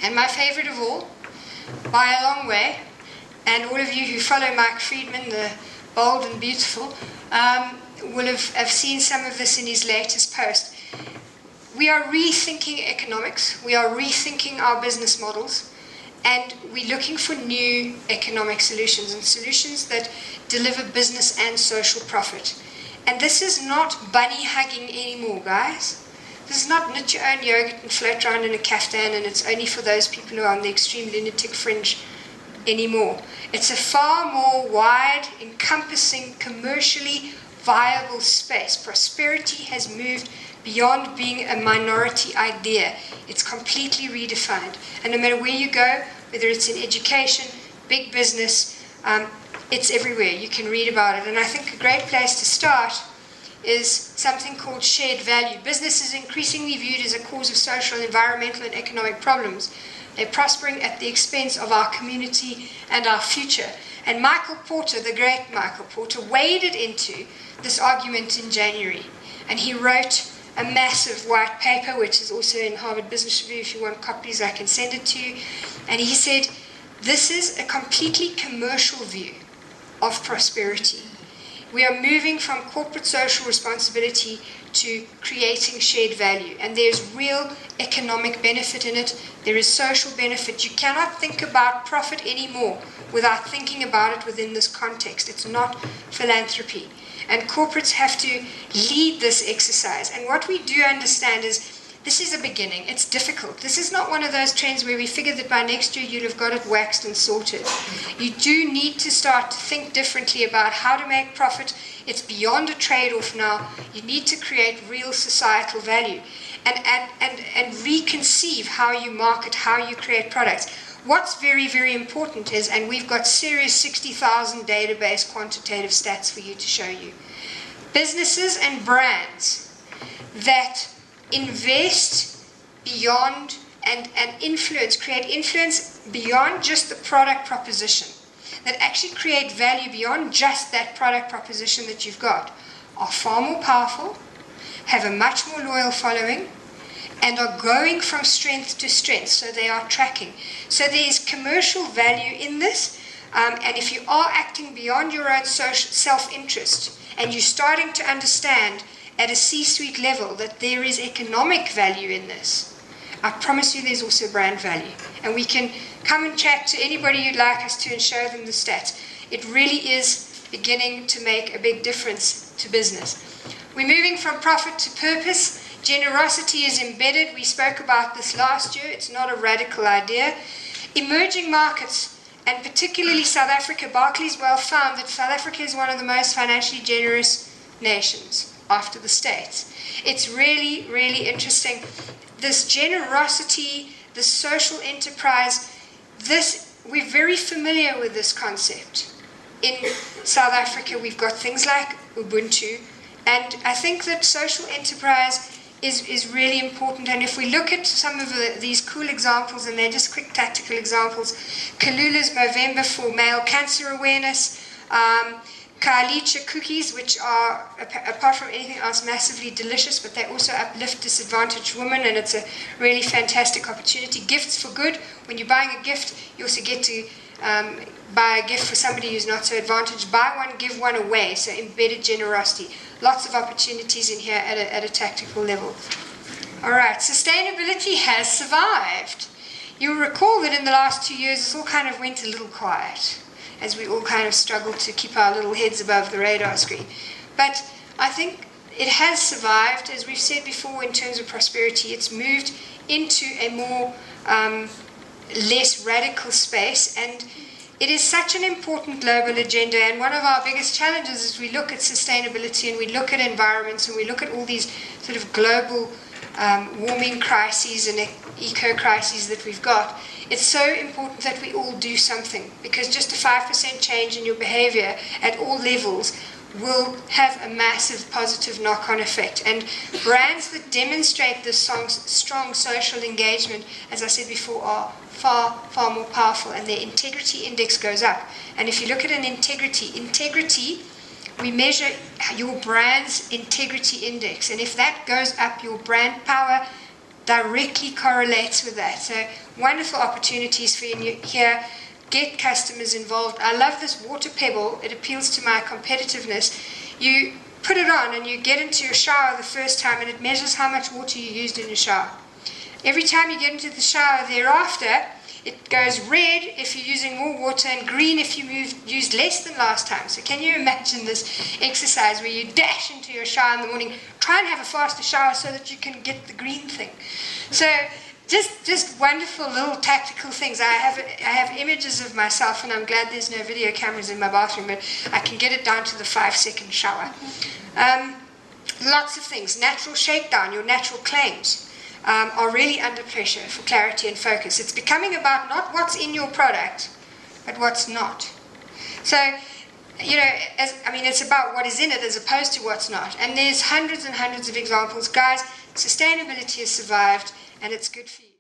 And my favorite of all, by a long way, and all of you who follow Mike Friedman, the bold and beautiful, will have seen some of this in his latest post. We are rethinking economics, we are rethinking our business models, and we're looking for new economic solutions, and solutions that deliver business and social profit. And this is not bunny hugging anymore, guys. This is not knit your own yogurt and float around in a caftan and it's only for those people who are on the extreme lunatic fringe anymore. It's a far more wide, encompassing, commercially viable space. Prosperity has moved beyond being a minority idea. It's completely redefined. And no matter where you go, whether it's in education, big business, it's everywhere. You can read about it. And I think a great place to start is something called shared value. Business is increasingly viewed as a cause of social, environmental, and economic problems. They're prospering at the expense of our community and our future. And Michael Porter, the great Michael Porter, waded into this argument in January. And he wrote a massive white paper, which is also in Harvard Business Review. If you want copies, I can send it to you. And he said, this is a completely commercial view of prosperity. We are moving from corporate social responsibility to creating shared value. And there's real economic benefit in it. There is social benefit. You cannot think about profit anymore without thinking about it within this context. It's not philanthropy. And corporates have to lead this exercise. And what we do understand is this is a beginning. It's difficult. This is not one of those trends where we figure that by next year you'll have got it waxed and sorted. You do need to start to think differently about how to make profit. It's beyond a trade-off now. You need to create real societal value and reconceive how you market, how you create products. What's very, very important is, and we've got serious 60,000 database quantitative stats for you to show you, businesses and brands that invest beyond and influence, create influence beyond just the product proposition, that actually create value beyond just that product proposition that you've got, are far more powerful, have a much more loyal following, and are going from strength to strength, so they are tracking. So there is commercial value in this, and if you are acting beyond your own self-interest, and you're starting to understand at a C-suite level that there is economic value in this, I promise you there's also brand value. And we can come and chat to anybody you'd like us to and show them the stats. It really is beginning to make a big difference to business. We're moving from profit to purpose. Generosity is embedded. We spoke about this last year. It's not a radical idea. Emerging markets, and particularly South Africa, Barclays well found that South Africa is one of the most financially generous nations after the States. It's really, really interesting. This generosity, this social enterprise, we're very familiar with this concept. In South Africa, we've got things like Ubuntu, and I think that social enterprise is really important. And if we look at some of these cool examples, and they're just quick tactical examples, Kalula's Movember for male cancer awareness, Kaalicha cookies, which are, apart from anything else, massively delicious, but they also uplift disadvantaged women, and it's a really fantastic opportunity. Gifts for good. When you're buying a gift, you also get to buy a gift for somebody who's not so advantaged. Buy one, give one away. So embedded generosity. Lots of opportunities in here at a tactical level. All right, sustainability has survived. You'll recall that in the last 2 years, this all kind of went a little quiet, as we all kind of struggled to keep our little heads above the radar screen. But I think it has survived, as we've said before, in terms of prosperity. It's moved into a more less radical space, and it is such an important global agenda. And one of our biggest challenges as we look at sustainability and we look at environments and we look at all these sort of global warming crises and eco-crises that we've got, it's so important that we all do something, because just a 5% change in your behavior at all levels will have a massive positive knock-on effect. And brands that demonstrate this strong social engagement, as I said before, are far, far more powerful, and their integrity index goes up. And if you look at an integrity, we measure your brand's integrity index, and if that goes up, your brand power directly correlates with that. So wonderful opportunities for you here. Get customers involved. I love this water pebble. It appeals to my competitiveness. You put it on and you get into your shower the first time and it measures how much water you used in your shower. Every time you get into the shower thereafter, it goes red if you're using more water and green if you used less than last time. So can you imagine this exercise where you dash into your shower in the morning, try and have a faster shower so that you can get the green thing. So just wonderful little tactical things. I have images of myself, and I'm glad there's no video cameras in my bathroom, but I can get it down to the 5-second shower. Lots of things. Natural shakedown, your natural claims. Are really under pressure for clarity and focus. It's becoming about not what's in your product, but what's not. So, it's about what is in it as opposed to what's not. And there's hundreds and hundreds of examples. Guys, sustainability has survived, and it's good for you.